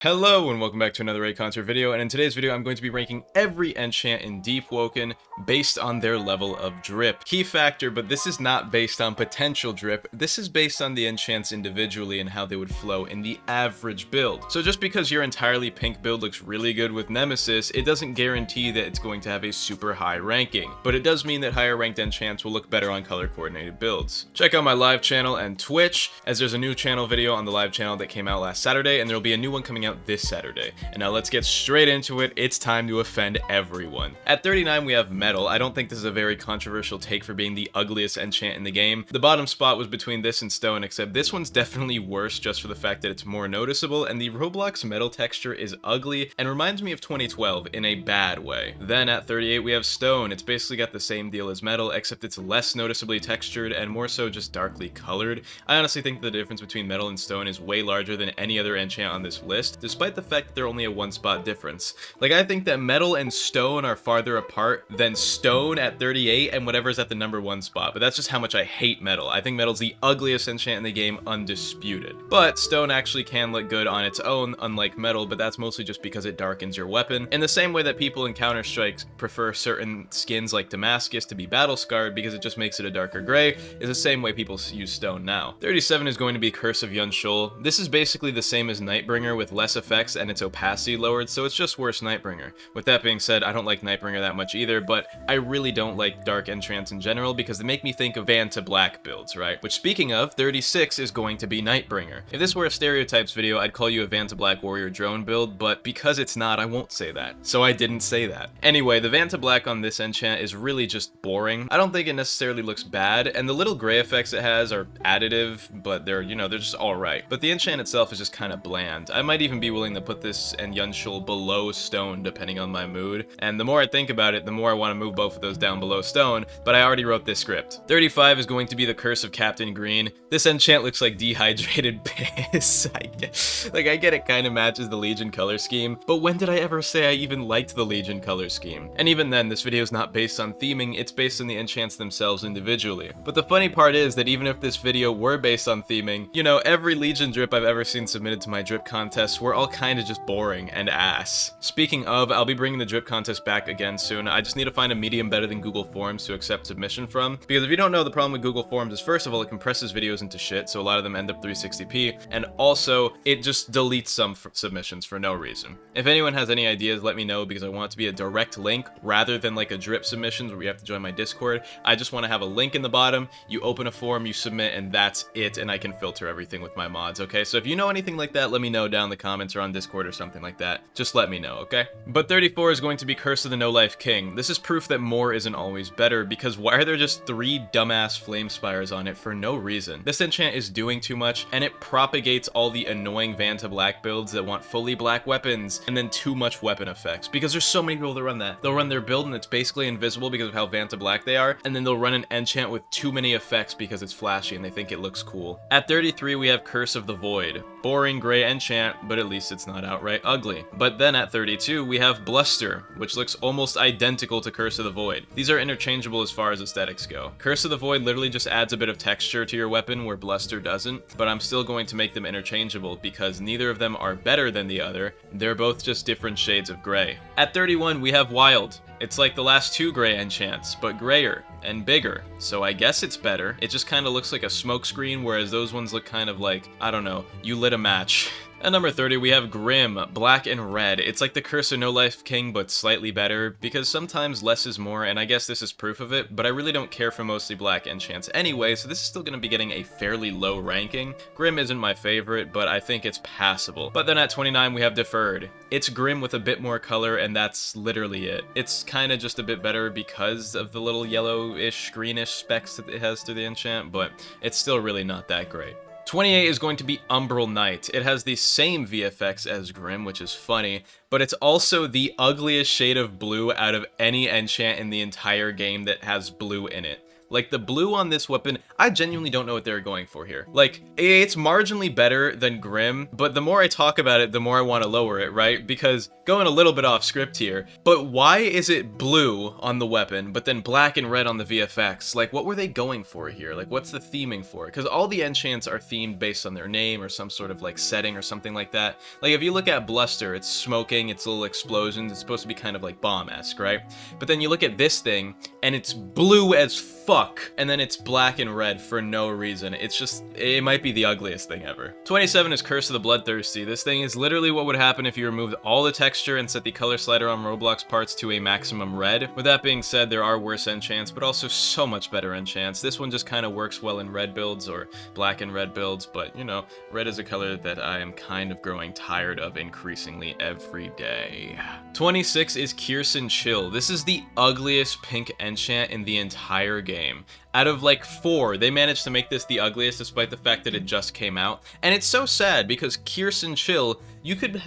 Hello and welcome back to another Reaconteur video, and in today's video I'm going to be ranking every enchant in Deepwoken based on their level of drip. Key factor, but this is not based on potential drip, this is based on the enchants individually and how they would flow in the average build. So just because your entirely pink build looks really good with Nemesis, it doesn't guarantee that it's going to have a super high ranking, but it does mean that higher ranked enchants will look better on color coordinated builds. Check out my live channel and Twitch, as there's a new channel video on the live channel that came out last Saturday, and there will be a new one coming out this Saturday. And now let's get straight into it. It's time to offend everyone. At 39 we have Metal. I don't think this is a very controversial take for being the ugliest enchant in the game. The bottom spot was between this and Stone, except this one's definitely worse just for the fact that it's more noticeable, and the Roblox metal texture is ugly and reminds me of 2012 in a bad way. Then at 38 we have Stone. It's basically got the same deal as Metal, except it's less noticeably textured and more so just darkly colored. I honestly think the difference between Metal and Stone is way larger than any other enchant on this list, despite the fact that they're only a one spot difference. Like, I think that Metal and Stone are farther apart than Stone at 38 and whatever's at the number one spot, but that's just how much I hate Metal. I think Metal's the ugliest enchant in the game, undisputed. But Stone actually can look good on its own, unlike Metal, but that's mostly just because it darkens your weapon. In the same way that people in Counter-Strike prefer certain skins like Damascus to be battle scarred because it just makes it a darker gray, is the same way people use Stone now. 37 is going to be Curse of Yun Shul. This is basically the same as Nightbringer with less effects and its opacity lowered, so it's just worse Nightbringer. With that being said, I don't like Nightbringer that much either, but I really don't like dark enchants in general because they make me think of Van to Black builds, right? Which, speaking of, 36 is going to be Nightbringer. If this were a stereotypes video, I'd call you a Van to Black warrior drone build, but because it's not, I won't say that. So I didn't say that. Anyway, the Van to Black on this enchant is really just boring. I don't think it necessarily looks bad, and the little gray effects it has are additive, but they're just alright. But the enchant itself is just kind of bland. I might even be willing to put this and Yun Shul below Stone depending on my mood, and the more I think about it, the more I want to move both of those down below Stone, but I already wrote this script. 35 is going to be the Curse of Captain Green. This enchant looks like dehydrated piss. I get it kind of matches the Legion color scheme, but when did I ever say I even liked the Legion color scheme? And even then, this video is not based on theming, it's based on the enchants themselves individually. But the funny part is that even if this video were based on theming, you know, every Legion drip I've ever seen submitted to my drip contests were all kind of just boring and ass. Speaking of, I'll be bringing the drip contest back again soon. I just need to find a medium better than Google Forms to accept submission from, because if you don't know, the problem with Google Forms is, first of all, it compresses videos into shit, so a lot of them end up 360p, and also it just deletes some submissions for no reason. If anyone has any ideas, let me know, because I want it to be a direct link rather than like a drip submissions where you have to join my Discord. I just want to have a link in the bottom, you open a form, you submit, and that's it, and I can filter everything with my mods, okay? So if you know anything like that, let me know down in the comments or on Discord or something like that. Just let me know, okay? But 34 is going to be Curse of the No Life King. This is proof that more isn't always better, because why are there just 3 dumbass flame spires on it for no reason? This enchant is doing too much, and it propagates all the annoying Van to Black builds that want fully black weapons, and then too much weapon effects, because there's so many people that run that. They'll run their build and it's basically invisible because of how Van to Black they are, and then they'll run an enchant with too many effects because it's flashy and they think it looks cool. At 33 we have Curse of the Void. Boring gray enchant, but at least it's not outright ugly. But then at 32 we have Bluster, which looks almost identical to Curse of the Void. These are interchangeable as far as aesthetics go. Curse of the Void literally just adds a bit of texture to your weapon where Bluster doesn't, but I'm still going to make them interchangeable because neither of them are better than the other. They're both just different shades of gray. At 31 we have Wild. It's like the last 2 gray enchants, but grayer and bigger, so I guess it's better. It just kind of looks like a smoke screen, whereas those ones look kind of like, I don't know, you lit a match. At number 30, we have Grim, black and red. It's like the Curse of No Life King, but slightly better, because sometimes less is more, and I guess this is proof of it, but I really don't care for mostly black enchants anyway, so this is still going to be getting a fairly low ranking. Grim isn't my favorite, but I think it's passable. But then at 29, we have Deferred. It's Grim with a bit more color, and that's literally it. It's kind of just a bit better because of the little yellowish, greenish specks that it has through the enchant, but it's still really not that great. 28 is going to be Umbral Knight. It has the same VFX as Grim, which is funny, but it's also the ugliest shade of blue out of any enchant in the entire game that has blue in it. Like, the blue on this weapon, I genuinely don't know what they're going for here. Like, it's marginally better than Grim, but the more I talk about it, the more I want to lower it, right? Because, going a little bit off script here, but why is it blue on the weapon, but then black and red on the VFX? Like, what were they going for here? Like, what's the theming for? Because all the enchants are themed based on their name or some sort of, like, setting or something like that. Like, if you look at Bluster, it's smoking, it's little explosions, it's supposed to be kind of like bomb-esque, right? But then you look at this thing, and it's blue as fuck, and then it's black and red for no reason. It's just, it might be the ugliest thing ever. 27 is Curse of the Bloodthirsty. This thing is literally what would happen if you removed all the texture and set the color slider on Roblox parts to a maximum red. With that being said, there are worse enchants, but also so much better enchants. This one just kind of works well in red builds or black and red builds, but you know, red is a color that I am kind of growing tired of increasingly every day. 26 is Kirsten Chill. This is the ugliest pink enchant in the entire game. Out of like 4, they managed to make this the ugliest despite the fact that it just came out. And it's so sad because Kirsten Chill, you could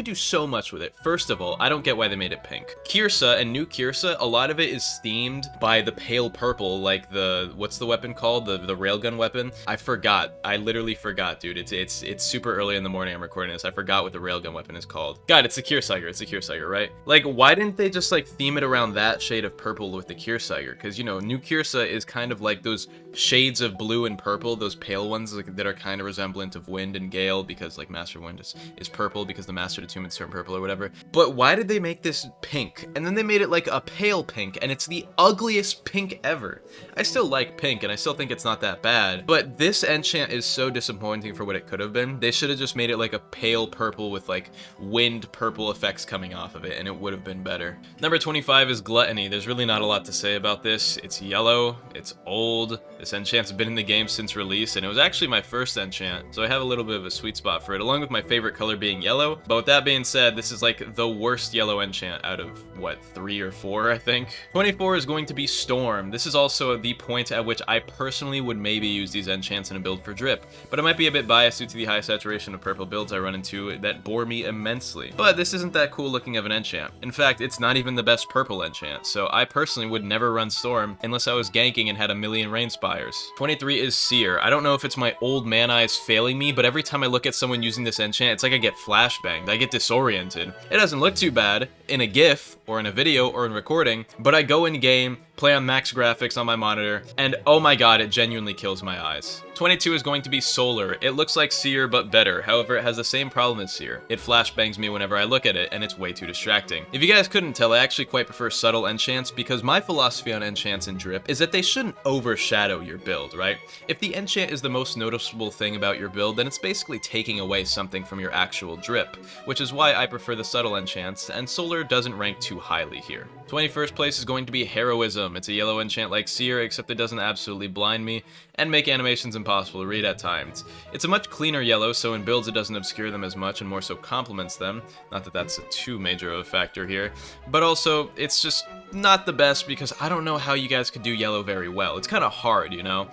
do so much with it. First of all, I don't get why they made it pink. Kirsa and New Kirsa, a lot of it is themed by the pale purple, like the, what's the weapon called? The railgun weapon? I forgot. I literally forgot, dude. It's super early in the morning I'm recording this. I forgot what the railgun weapon is called. God, it's the Kearsarger. It's the Kearsarger, right? Like, why didn't they just like theme it around that shade of purple with the Kearsarger? Because, you know, New Kirsa is kind of like those shades of blue and purple, those pale ones like, that are kind of resemblant of Wind and Gale, because like Master Wind is purple because the Master of the Tomb is turn purple or whatever. But why did they make this pink? And then they made it like a pale pink, and it's the ugliest pink ever. I still like pink, and I still think it's not that bad, but this enchant is so disappointing for what it could have been. They should have just made it like a pale purple with like wind purple effects coming off of it, and it would have been better. Number 25 is Gluttony. There's really not a lot to say about this. It's yellow, it's old. This enchant's been in the game since release, and it was actually my first enchant, so I have a little bit of a sweet spot for it, along with my favorite color being yellow. But with that being said, this is like the worst yellow enchant out of, what, 3 or 4, I think? 24 is going to be Storm. This is also the point at which I personally would maybe use these enchants in a build for drip, but I might be a bit biased due to the high saturation of purple builds I run into that bore me immensely. But this isn't that cool looking of an enchant. In fact, it's not even the best purple enchant, so I personally would never run Storm unless I was ganking and had a million rain spires. 23 is Seer. I don't know if it's my old man eyes failing me, but every time I look at someone using this enchant, it's like I get flashbanged. I get disoriented. It doesn't look too bad in a GIF or in a video or in recording, but I go in game, play on max graphics on my monitor, and oh my god, it genuinely kills my eyes. 22 is going to be Solar. It looks like Seer, but better. However, it has the same problem as Seer. It flashbangs me whenever I look at it, and it's way too distracting. If you guys couldn't tell, I actually quite prefer subtle enchants, because my philosophy on enchants and drip is that they shouldn't overshadow your build, right? If the enchant is the most noticeable thing about your build, then it's basically taking away something from your actual drip, which is why I prefer the subtle enchants, and Solar doesn't rank too highly here. 21st place is going to be Heroism. It's a yellow enchant like Seer, except it doesn't absolutely blind me and make animations impossible to read at times. It's a much cleaner yellow, so in builds it doesn't obscure them as much and more so complements them. Not that that's too major of a factor here, but also it's just not the best because I don't know how you guys could do yellow very well. It's kind of hard, you know?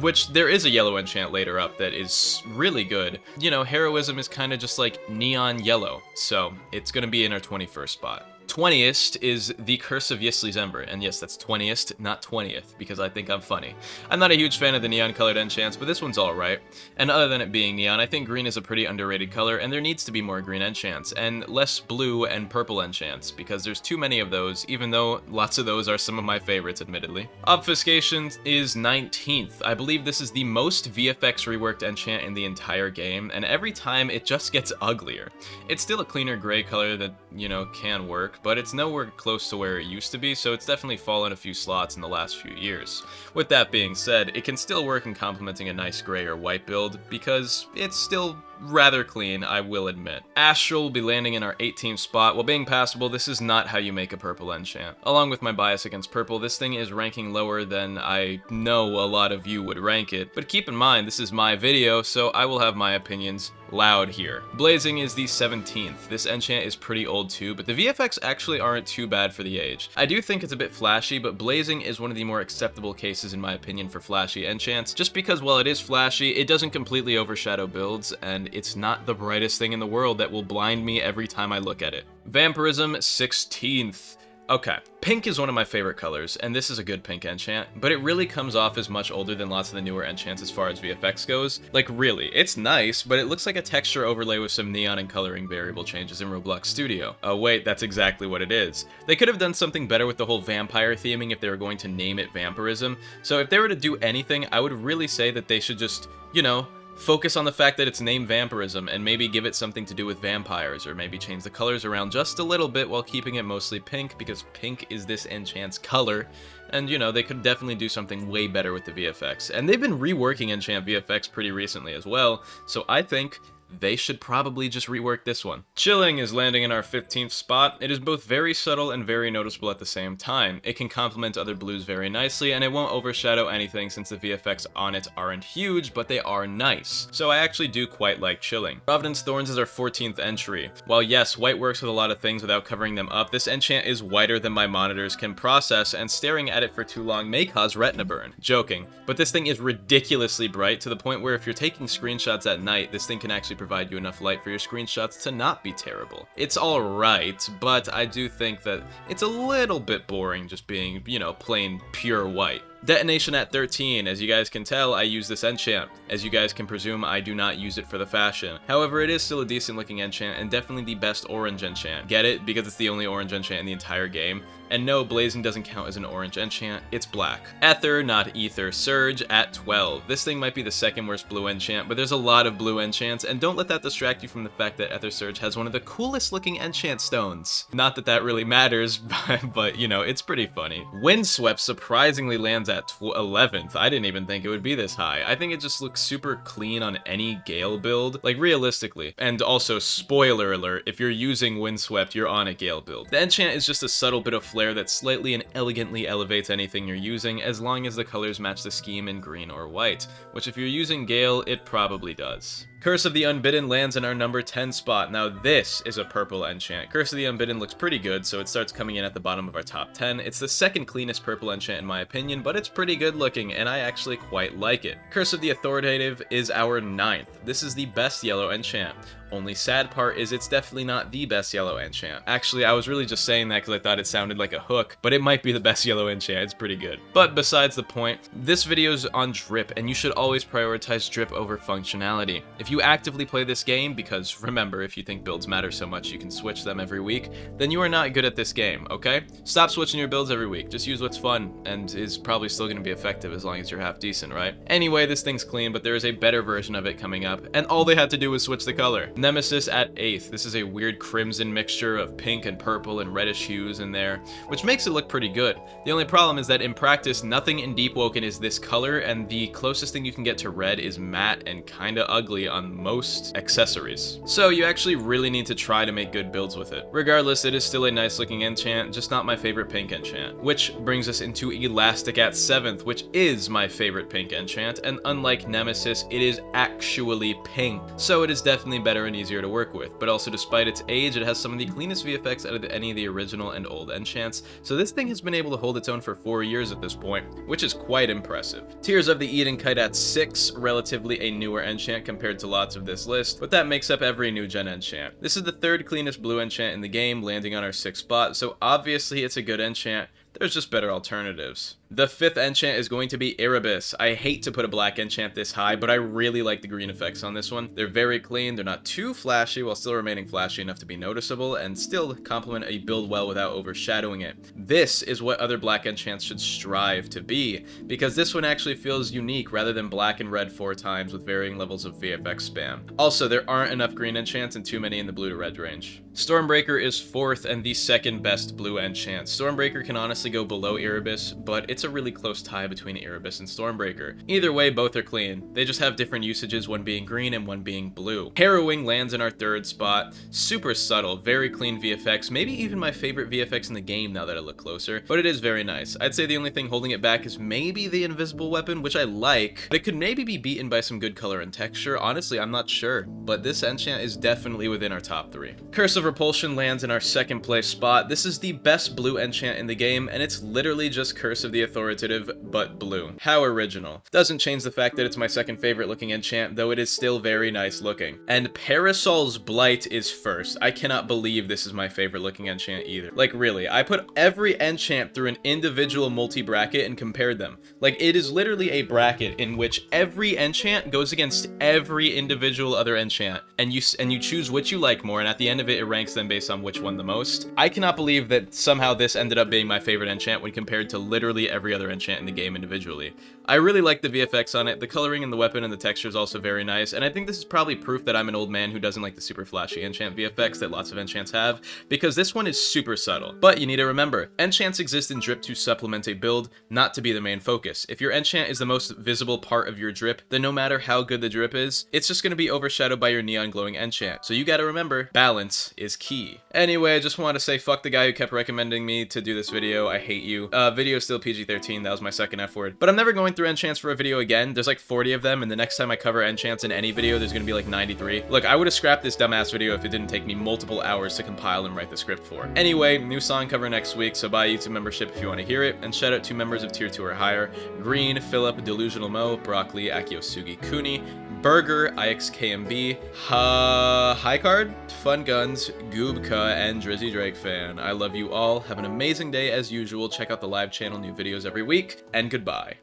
Which, there is a yellow enchant later up that is really good. You know, Heroism is kind of just like neon yellow, so it's gonna be in our 21st spot. 20th is the Curse of Yisley's Ember, and yes, that's 20th, not 20th, because I think I'm funny. I'm not a huge fan of the neon-colored enchants, but this one's alright. And other than it being neon, I think green is a pretty underrated color, and there needs to be more green enchants, and less blue and purple enchants, because there's too many of those, even though lots of those are some of my favorites, admittedly. Obfuscation is 19th. I believe this is the most VFX reworked enchant in the entire game, and every time it just gets uglier. It's still a cleaner gray color that, you know, can work, but it's nowhere close to where it used to be, so it's definitely fallen a few slots in the last few years. With that being said, it can still work in complementing a nice gray or white build, because it's still rather clean, I will admit. Astral will be landing in our 18th spot. While being passable, this is not how you make a purple enchant. Along with my bias against purple, this thing is ranking lower than I know a lot of you would rank it, but keep in mind, this is my video, so I will have my opinions loud here. Blazing is the 17th. This enchant is pretty old too, but the VFX actually aren't too bad for the age. I do think it's a bit flashy, but Blazing is one of the more acceptable cases in my opinion for flashy enchants, just because while it is flashy, it doesn't completely overshadow builds, and it's not the brightest thing in the world that will blind me every time I look at it. Vampirism 16th. Okay, pink is one of my favorite colors, and this is a good pink enchant, but it really comes off as much older than lots of the newer enchants as far as VFX goes. Like really, it's nice, but it looks like a texture overlay with some neon and coloring variable changes in Roblox Studio. Oh wait, that's exactly what it is. They could have done something better with the whole vampire theming if they were going to name it vampirism, so if they were to do anything, I would really say that they should just, you know, focus on the fact that it's named vampirism and maybe give it something to do with vampires, or maybe change the colors around just a little bit while keeping it mostly pink, because pink is this enchant's color. And you know, they could definitely do something way better with the VFX. And they've been reworking enchant VFX pretty recently as well, so I think they should probably just rework this one. Chilling is landing in our 15th spot. It is both very subtle and very noticeable at the same time. It can complement other blues very nicely, and it won't overshadow anything since the VFX on it aren't huge, but they are nice. So I actually do quite like Chilling. Providence Thorns is our 14th entry. While yes, white works with a lot of things without covering them up, this enchant is whiter than my monitors can process, and staring at it for too long may cause retina burn. Joking. But this thing is ridiculously bright, to the point where if you're taking screenshots at night, this thing can actually provide you enough light for your screenshots to not be terrible. It's alright, but I do think that it's a little bit boring just being, you know, plain pure white. Detonation at 13. As you guys can tell, I use this enchant. As you guys can presume, I do not use it for the fashion. However, it is still a decent looking enchant, and definitely the best orange enchant. Get it? Because it's the only orange enchant in the entire game. And no, blazing doesn't count as an orange enchant, it's black. Ether, not ether. Surge at 12. This thing might be the second worst blue enchant, but there's a lot of blue enchants, and don't let that distract you from the fact that Ether Surge has one of the coolest looking enchant stones. Not that that really matters, but you know, it's pretty funny. Windswept surprisingly lands at 11th. I didn't even think it would be this high. I think it just looks super clean on any Gale build, like realistically. And also, spoiler alert, if you're using Windswept, you're on a Gale build. The enchant is just a subtle bit of flare that slightly and elegantly elevates anything you're using, as long as the colors match the scheme in green or white, which if you're using Gale, it probably does. Curse of the Unbidden lands in our number 10 spot. Now this is a purple enchant. Curse of the Unbidden looks pretty good, so it starts coming in at the bottom of our top 10. It's the second cleanest purple enchant in my opinion, but it's pretty good looking, and I actually quite like it. Curse of the Authoritative is our 9th. This is the best yellow enchant. Only sad part is it's definitely not the best yellow enchant. Actually, I was really just saying that because I thought it sounded like a hook, but it might be the best yellow enchant. It's pretty good. But besides the point, this video's on drip, and you should always prioritize drip over functionality. If you actively play this game, because remember, if you think builds matter so much you can switch them every week, then you are not good at this game, okay? Stop switching your builds every week. Just use what's fun, and is probably still going to be effective as long as you're half decent, right? Anyway, this thing's clean, but there is a better version of it coming up, and all they had to do was switch the color. Nemesis at 8th. This is a weird crimson mixture of pink and purple and reddish hues in there, which makes it look pretty good. The only problem is that in practice, nothing in Deepwoken is this color, and the closest thing you can get to red is matte and kinda ugly on most accessories. So you actually really need to try to make good builds with it. Regardless, it is still a nice looking enchant, just not my favorite pink enchant. Which brings us into Elastic at 7th, which is my favorite pink enchant, and unlike Nemesis, it is actually pink. So it is definitely better and easier to work with, but also despite its age, it has some of the cleanest VFX out of any of the original and old enchants, so this thing has been able to hold its own for 4 years at this point, which is quite impressive. Tears of the Eden Kite at 6, relatively a newer enchant compared to lots of this list, but that makes up every new gen enchant. This is the third cleanest blue enchant in the game, landing on our 6th spot, so obviously it's a good enchant. There's just better alternatives. The 5th enchant is going to be Erebus. I hate to put a black enchant this high, but I really like the green effects on this one. They're very clean, they're not too flashy while still remaining flashy enough to be noticeable, and still complement a build well without overshadowing it. This is what other black enchants should strive to be, because this one actually feels unique rather than black and red 4 times with varying levels of VFX spam. Also, there aren't enough green enchants and too many in the blue to red range. Stormbreaker is 4th and the second best blue enchant. Stormbreaker can honestly go below Erebus, but it's a really close tie between Erebus and Stormbreaker. Either way, both are clean. They just have different usages, one being green and one being blue. Harrowing lands in our 3rd spot. Super subtle, very clean VFX, maybe even my favorite VFX in the game now that I look closer, but it is very nice. I'd say the only thing holding it back is maybe the invisible weapon, which I like, but it could maybe be beaten by some good color and texture. Honestly, I'm not sure, but this enchant is definitely within our top 3. Curse of Repulsion lands in our 2nd place spot. This is the best blue enchant in the game, and it's literally just Curse of the Authoritative, but blue. How original. Doesn't change the fact that it's my second favorite looking enchant, though it is still very nice looking. And Parasol's Blight is first. I cannot believe this is my favorite looking enchant either. Like, really, I put every enchant through an individual multi-bracket and compared them. Like, it is literally a bracket in which every enchant goes against every individual other enchant, and you choose which you like more, and at the end of it, it ranks them based on which one the most. I cannot believe that somehow this ended up being my favorite enchant when compared to literally every other enchant in the game individually. I really like the VFX on it. The coloring and the weapon and the texture is also very nice, and I think this is probably proof that I'm an old man who doesn't like the super flashy enchant VFX that lots of enchants have, because this one is super subtle. But you need to remember, enchants exist in drip to supplement a build, not to be the main focus. If your enchant is the most visible part of your drip, then no matter how good the drip is, it's just going to be overshadowed by your neon glowing enchant. So you gotta remember, balance is key. Anyway, I just wanted to say fuck the guy who kept recommending me to do this video. I hate you. Video is still PG-13, that was my second F word. But I'm never going through enchants for a video again. There's like 40 of them, and the next time I cover enchants in any video, there's gonna be like 93. Look, I would have scrapped this dumbass video if it didn't take me multiple hours to compile and write the script for. Anyway, new song cover next week, so buy a YouTube membership if you want to hear it, and shout out to members of tier 2 or higher: Green, Philip, Delusional Mo, Broccoli, Akiosugi Kuni, Burger, IXKMB, High Card, Fun Guns, Goobka, and Drizzy Drake Fan. I love you all. Have an amazing day as usual. Check out the live channel, new videos every week, and goodbye.